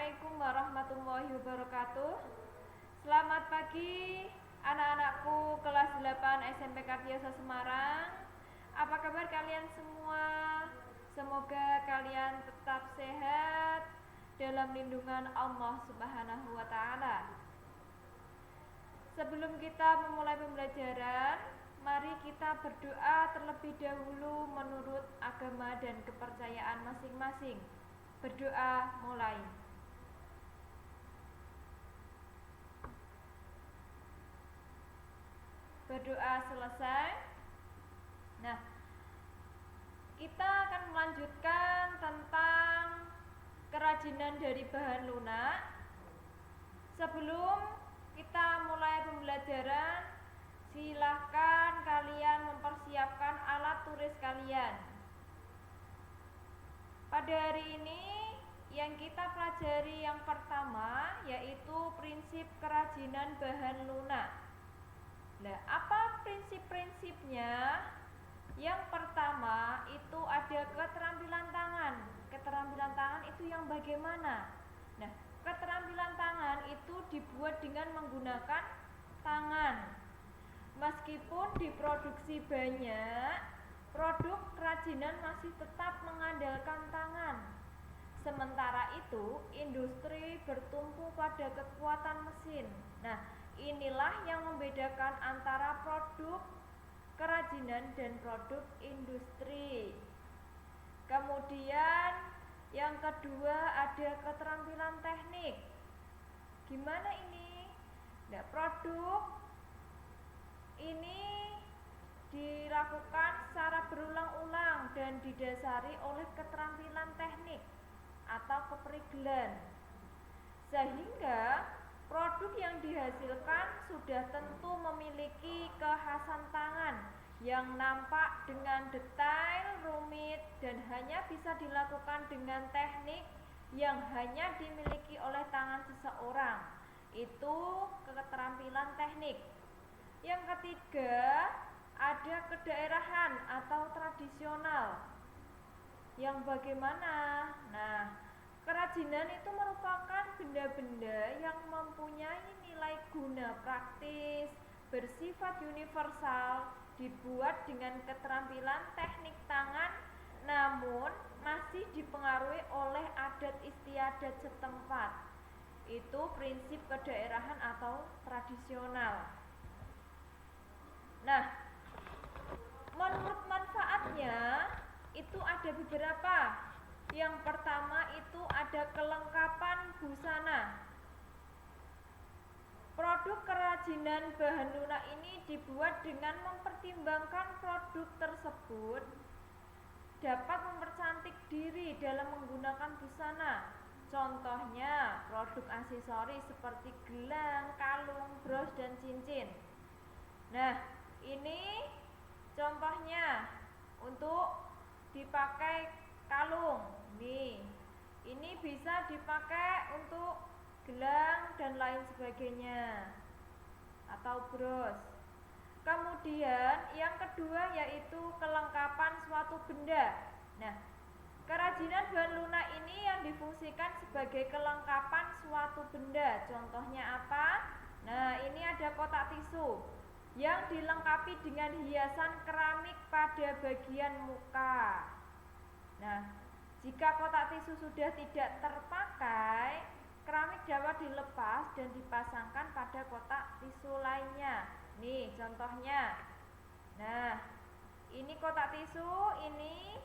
Assalamualaikum warahmatullahi wabarakatuh. Selamat pagi anak-anakku kelas 8 SMP Kartioso Semarang. Apa kabar kalian semua? Semoga kalian tetap sehat dalam lindungan Allah Subhanahu wa taala. Sebelum kita memulai pembelajaran, mari kita berdoa terlebih dahulu menurut agama dan kepercayaan masing-masing. Berdoa mulai. Berdoa selesai. Nah, kita akan melanjutkan tentang kerajinan dari bahan lunak. Sebelum kita mulai pembelajaran, silahkan kalian mempersiapkan alat tulis kalian. Pada hari ini yang kita pelajari yang pertama yaitu prinsip kerajinan bahan lunak. Nah, apa prinsip-prinsipnya? Yang pertama itu ada keterampilan tangan. Keterampilan tangan itu yang bagaimana? Nah, keterampilan tangan itu dibuat dengan menggunakan tangan. Meskipun diproduksi banyak, produk kerajinan masih tetap mengandalkan tangan. Sementara itu, industri bertumpu pada kekuatan mesin. Nah, inilah yang membedakan antara produk kerajinan dan produk industri. Kemudian yang kedua ada keterampilan teknik. Gimana ini? Nah, produk ini dilakukan secara berulang-ulang dan didasari oleh keterampilan teknik atau keperigelan, sehingga produk yang dihasilkan sudah tentu memiliki kekhasan tangan yang nampak dengan detail, rumit, dan hanya bisa dilakukan dengan teknik yang hanya dimiliki oleh tangan seseorang. Itu keterampilan teknik. Yang ketiga ada kedaerahan atau tradisional. Yang bagaimana? Nah, kerajinan itu merupakan benda-benda yang mempunyai nilai guna praktis, bersifat universal, dibuat dengan keterampilan teknik tangan, namun masih dipengaruhi oleh adat istiadat setempat. Itu prinsip kedaerahan atau tradisional. Nah, menurut manfaatnya itu ada beberapa. Yang pertama itu ada kelengkapan busana. Produk kerajinan bahan lunak ini dibuat dengan mempertimbangkan produk tersebut dapat mempercantik diri dalam menggunakan busana. Contohnya produk aksesoris seperti gelang, kalung, bros, dan cincin. Nah, ini contohnya untuk dipakai kalung. Nih, ini bisa dipakai untuk gelang dan lain sebagainya atau bros. Kemudian yang kedua yaitu kelengkapan suatu benda. Nah, kerajinan bahan lunak ini yang difungsikan sebagai kelengkapan suatu benda. Contohnya apa? Nah, ini ada kotak tisu yang dilengkapi dengan hiasan keramik pada bagian muka. Nah, jika kotak tisu sudah tidak terpakai, keramik dapat dilepas dan dipasangkan pada kotak tisu lainnya. Nih contohnya. Nah, ini kotak tisu, ini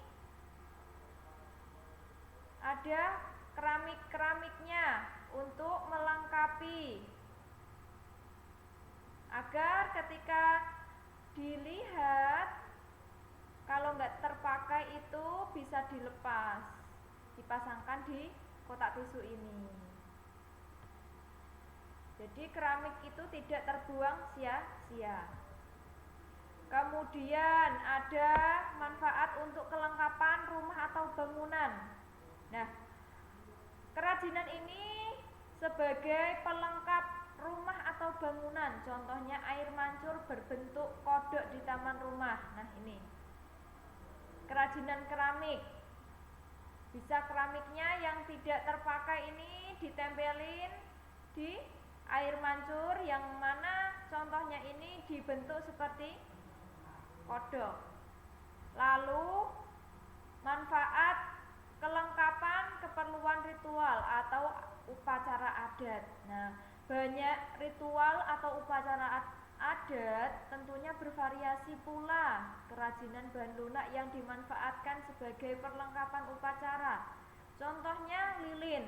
ada keramik-keramiknya untuk melengkapi agar ketika dilihat kalau nggak terpakai itu bisa dilepas, dipasangkan di kotak tisu ini. Jadi keramik itu tidak terbuang sia-sia. Kemudian ada manfaat untuk kelengkapan rumah atau bangunan. Nah, kerajinan ini sebagai pelengkap rumah atau bangunan. Contohnya air mancur berbentuk kodok di taman rumah. Nah, ini kerajinan keramik. Bisa keramiknya yang tidak terpakai ini ditempelin di air mancur, yang mana contohnya ini dibentuk seperti kodok. Lalu manfaat kelengkapan keperluan ritual atau upacara adat. Nah, banyak ritual atau upacara adat tentunya bervariasi pula kerajinan bahan lunak yang dimanfaatkan sebagai perlengkapan upacara. Contohnya lilin.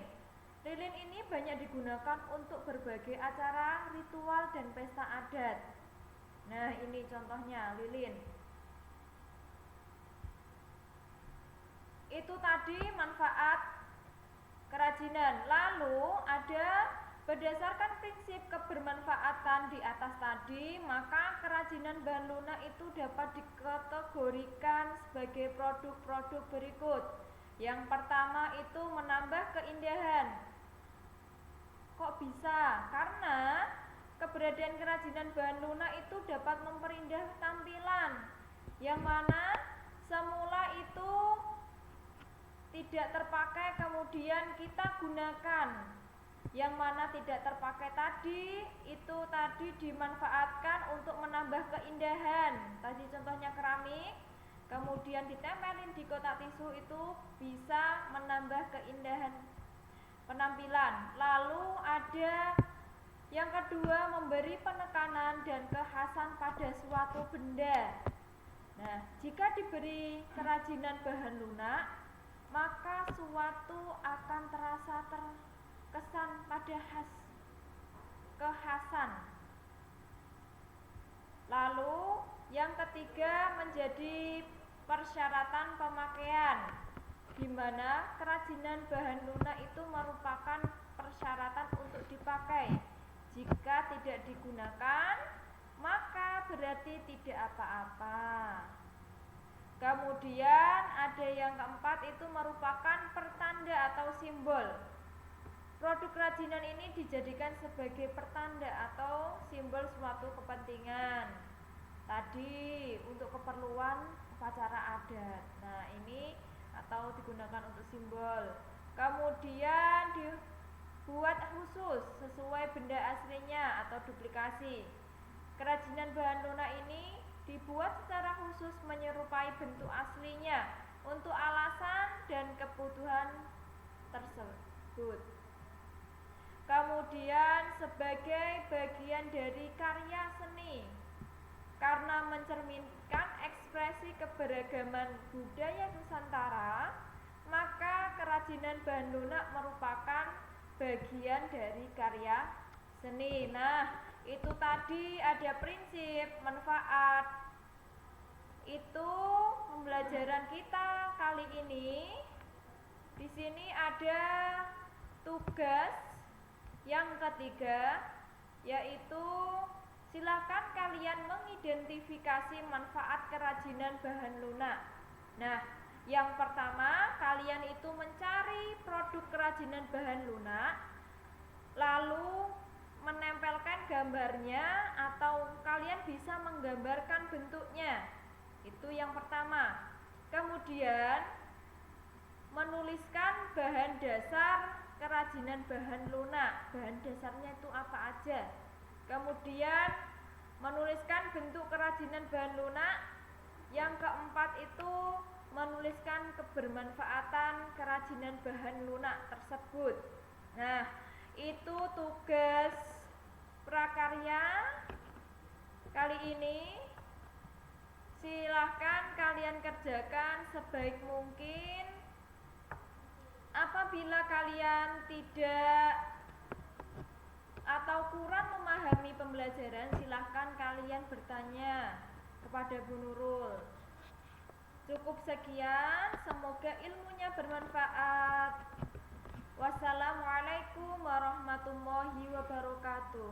Lilin ini banyak digunakan untuk berbagai acara ritual dan pesta adat. Nah, ini contohnya lilin. Itu tadi manfaat kerajinan. Lalu ada berdasarkan prinsip kebermanfaatan di atas tadi, maka kerajinan bahan lunak itu dapat dikategorikan sebagai produk-produk berikut. Yang pertama itu menambah keindahan. Kok bisa? Karena keberadaan kerajinan bahan lunak itu dapat memperindah tampilan, yang mana semula itu tidak terpakai kemudian kita gunakan, yang mana tidak terpakai tadi itu tadi dimanfaatkan untuk menambah keindahan. Tadi contohnya keramik, kemudian ditempelin di kotak tisu, itu bisa menambah keindahan penampilan. Lalu ada yang kedua, memberi penekanan dan kekhasan pada suatu benda. Nah, jika diberi kerajinan bahan lunak, maka suatu akan terasa terkesan pada kekhasan. Lalu yang ketiga menjadi persyaratan pemakaian, di mana kerajinan bahan lunak itu merupakan persyaratan untuk dipakai. Jika tidak digunakan, maka berarti tidak apa-apa. Kemudian ada yang keempat, itu merupakan pertanda atau simbol. Produk kerajinan ini dijadikan sebagai pertanda atau simbol suatu kepentingan. Tadi untuk keperluan upacara adat. Nah, ini atau digunakan untuk simbol. Kemudian dibuat khusus sesuai benda aslinya atau duplikasi. Kerajinan bahan lunak ini dibuat secara khusus menyerupai bentuk aslinya untuk alasan dan kebutuhan tersebut. Kemudian sebagai bagian dari karya seni, karena mencerminkan ekspresi keberagaman budaya Nusantara, maka kerajinan bahan lunak merupakan bagian dari karya seni. Nah, itu tadi ada prinsip, manfaat. Itu pembelajaran kita kali ini. Di sini ada tugas yang ketiga, yaitu silakan kalian mengidentifikasi manfaat kerajinan bahan lunak. Nah, yang pertama, kalian itu mencari produk kerajinan bahan lunak, lalu menempelkan gambarnya atau kalian bisa menggambarkan bentuknya. Itu yang pertama. Kemudian menuliskan bahan dasar kerajinan bahan lunak. Bahan dasarnya itu apa aja. Kemudian menuliskan bentuk kerajinan bahan lunak. Yang keempat itu menuliskan kebermanfaatan kerajinan bahan lunak tersebut. Nah, itu tugas prakarya kali ini. Silahkan kalian kerjakan sebaik mungkin. Apabila kalian tidak atau kurang memahami pembelajaran, silahkan kalian bertanya kepada Bu Nurul. Cukup sekian, semoga ilmunya bermanfaat. Wassalamualaikum warahmatullahi wabarakatuh.